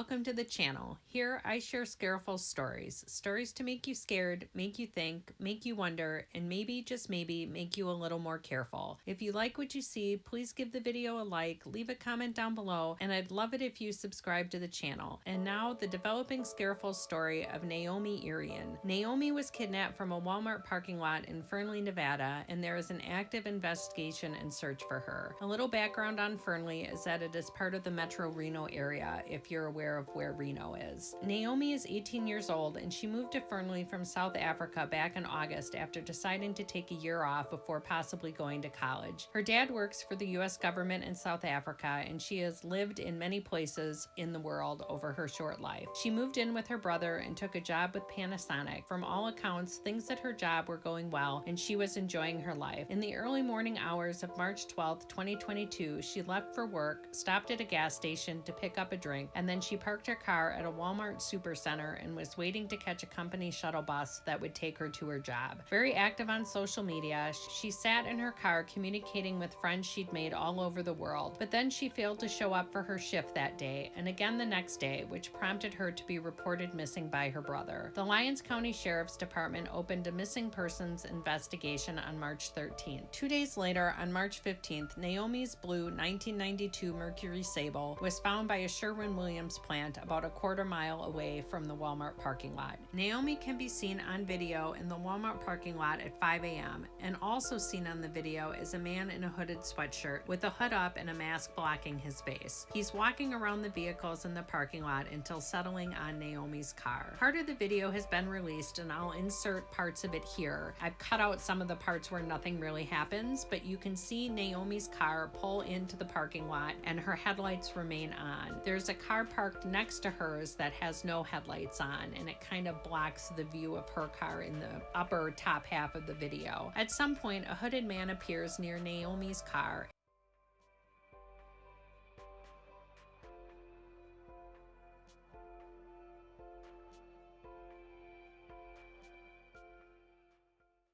welcome to the channel. Here I share Scareful stories. Stories to make you scared, make you think, make you wonder, and maybe, just maybe, make you a little more careful. If you like what you see, please give the video a like, leave a comment down below, and I'd love it if you subscribe to the channel. And now, the developing Scareful story of Naomi Irion. Naomi was kidnapped from a Walmart parking lot in Fernley, Nevada, and there is an active investigation and search for her. A little background on Fernley is that it is part of the Metro Reno area, if you're aware of where Reno is. Naomi is 18 years old, and she moved to Fernley from South Africa back in August after deciding to take a year off before possibly going to college. Her dad works for the U.S. government in South Africa, and she has lived in many places in the world over her short life. She moved in with her brother and took a job with Panasonic. From all accounts, things at her job were going well, and she was enjoying her life. In the early morning hours of March 12, 2022, she left for work, stopped at a gas station to pick up a drink, and then she parked her car at a Walmart supercenter and was waiting to catch a company shuttle bus that would take her to her job. Very active on social media, she sat in her car communicating with friends she'd made all over the world, but then she failed to show up for her shift that day and again the next day, which prompted her to be reported missing by her brother. The Lyons County Sheriff's Department opened a missing persons investigation on March 13th. 2 days later, on March 15th, Naomi's blue 1992 Mercury Sable was found by a Sherwin-Williams plant about a quarter-mile away from the Walmart parking lot. Naomi can be seen on video in the Walmart parking lot at 5 a.m. and also seen on the video is a man in a hooded sweatshirt with a hood up and a mask blocking his face. He's walking around the vehicles in the parking lot until settling on Naomi's car. Part of the video has been released and I'll insert parts of it here. I've cut out some of the parts where nothing really happens, but you can see Naomi's car pull into the parking lot and her headlights remain on. There's a car parked next to hers that has no headlights on, and it kind of blocks the view of her car in the upper top half of the video. At some point, a hooded man appears near Naomi's car.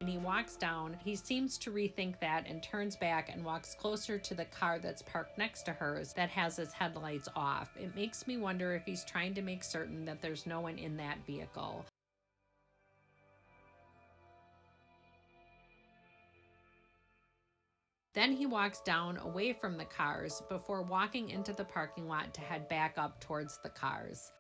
And he walks down. He seems to rethink that and turns back and walks closer to the car that's parked next to hers that has its headlights off. It makes me wonder if he's trying to make certain that there's no one in that vehicle. Then he walks down away from the cars before walking into the parking lot to head back up towards the cars.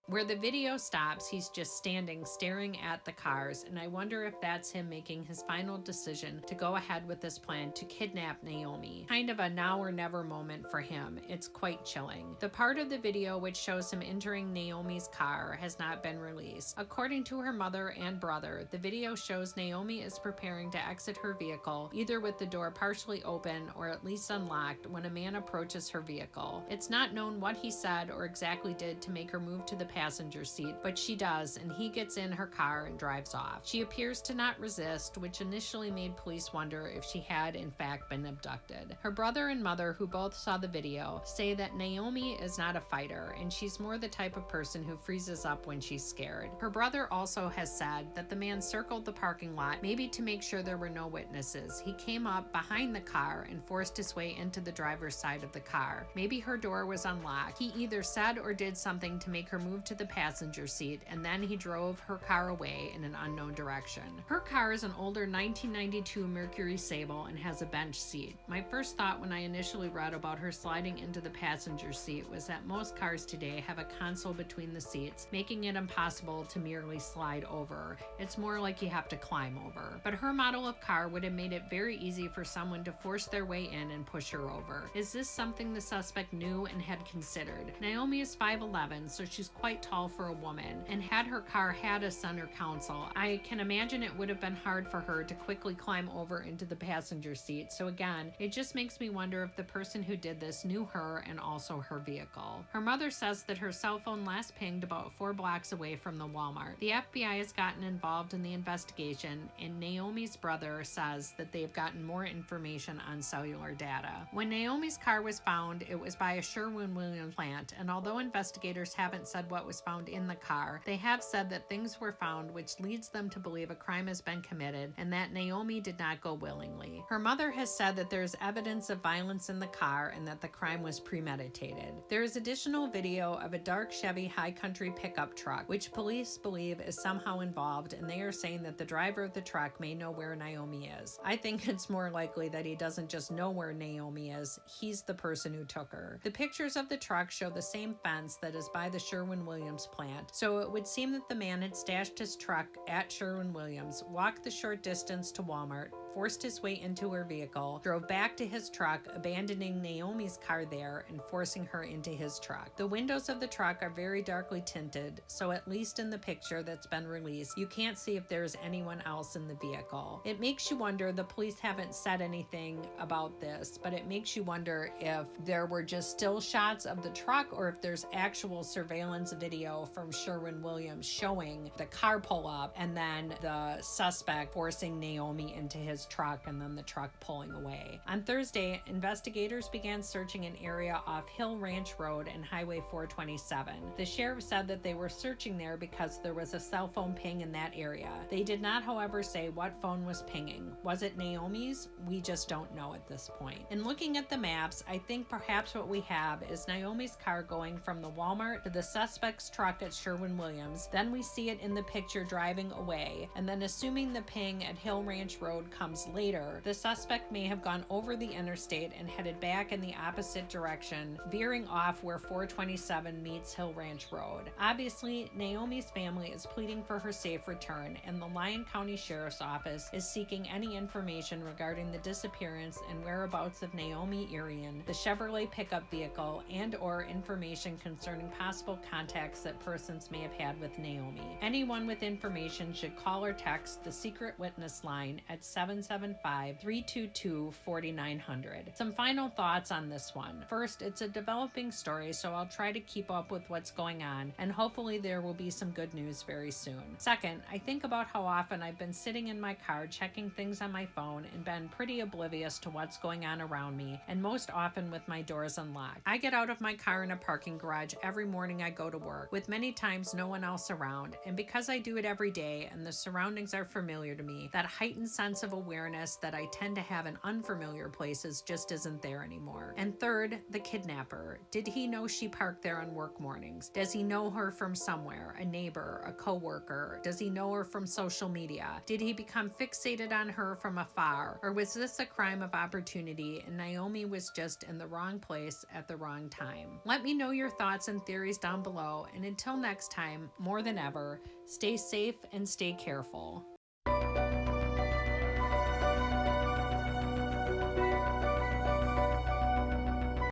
Where the video stops, he's just standing staring at the cars, and I wonder if that's him making his final decision to go ahead with this plan to kidnap Naomi. Kind of a now or never moment for him. It's quite chilling. The part of the video which shows him entering Naomi's car has not been released. According to her mother and brother, the video shows Naomi is preparing to exit her vehicle, either with the door partially open or at least unlocked, when a man approaches her vehicle. It's not known what he said or exactly did to make her move to the passenger seat, but she does, and he gets in her car and drives off. She appears to not resist, which initially made police wonder if she had in fact been abducted. Her brother and mother, who both saw the video, say that Naomi is not a fighter, and she's more the type of person who freezes up when she's scared. Her brother also has said that the man circled the parking lot, maybe to make sure there were no witnesses. He came up behind the car and forced his way into the driver's side of the car. Maybe her door was unlocked. He either said or did something to make her move to the passenger seat, and then he drove her car away in an unknown direction. Her car is an older 1992 Mercury Sable and has a bench seat. My first thought when I initially read about her sliding into the passenger seat was that most cars today have a console between the seats, making it impossible to merely slide over. It's more like you have to climb over. But her model of car would have made it very easy for someone to force their way in and push her over. Is this something the suspect knew and had considered? Naomi is 5'11", so she's quite quite tall for a woman, and had her car had a center console, I can imagine it would have been hard for her to quickly climb over into the passenger seat. So again, it just makes me wonder if the person who did this knew her and also her vehicle. Her mother says that her cell phone last pinged about 4 blocks away from the Walmart. The FBI has gotten involved in the investigation, and Naomi's brother says that they've gotten more information on cellular data. When Naomi's car was found, it was by a Sherwin-Williams plant, and although investigators haven't said what was found in the car, they have said that things were found which leads them to believe a crime has been committed and that Naomi did not go willingly. Her mother has said that there is evidence of violence in the car and that the crime was premeditated. There is additional video of a dark Chevy high country pickup truck, which police believe is somehow involved, and they are saying that the driver of the truck may know where Naomi is. I think it's more likely that he doesn't just know where Naomi is, he's the person who took her. The pictures of the truck show the same fence that is by the Sherwin-Williams plant, so it would seem that the man had stashed his truck at Sherwin-Williams, walked the short distance to Walmart, forced his way into her vehicle, drove back to his truck, abandoning Naomi's car there and forcing her into his truck. The windows of the truck are very darkly tinted, so at least in the picture that's been released, you can't see if there's anyone else in the vehicle. It makes you wonder, the police haven't said anything about this, but it makes you wonder if there were just still shots of the truck or if there's actual surveillance video from Sherwin-Williams showing the car pull up and then the suspect forcing Naomi into his truck and then the truck pulling away. On Thursday, investigators began searching an area off Hill Ranch Road and Highway 427. The sheriff said that they were searching there because there was a cell phone ping in that area. They did not, however, say what phone was pinging. Was it Naomi's? We just don't know at this point. In looking at the maps, I think perhaps what we have is Naomi's car going from the Walmart to the suspect's truck at Sherwin-Williams. Then we see it in the picture driving away, and then assuming the ping at Hill Ranch Road comes later, the suspect may have gone over the interstate and headed back in the opposite direction, veering off where 427 meets Hill Ranch Road. Obviously, Naomi's family is pleading for her safe return, and the Lyon County Sheriff's Office is seeking any information regarding the disappearance and whereabouts of Naomi Irion, the Chevrolet pickup vehicle, and/or information concerning possible contacts that persons may have had with Naomi. Anyone with information should call or text the Secret Witness Line at 775-322-4900. Some final thoughts on this one. First, it's a developing story, so I'll try to keep up with what's going on, and hopefully there will be some good news very soon. Second, I think about how often I've been sitting in my car checking things on my phone and been pretty oblivious to what's going on around me, and most often with my doors unlocked. I get out of my car in a parking garage every morning I go to work, with many times no one else around, and because I do it every day and the surroundings are familiar to me, that heightened sense of awareness that I tend to have in unfamiliar places just isn't there anymore. And third, the kidnapper. Did he know she parked there on work mornings? Does he know her from somewhere? A neighbor, a coworker? Does he know her from social media? Did he become fixated on her from afar? Or was this a crime of opportunity and Naomi was just in the wrong place at the wrong time? Let me know your thoughts and theories down below, and until next time, more than ever, stay safe and stay careful.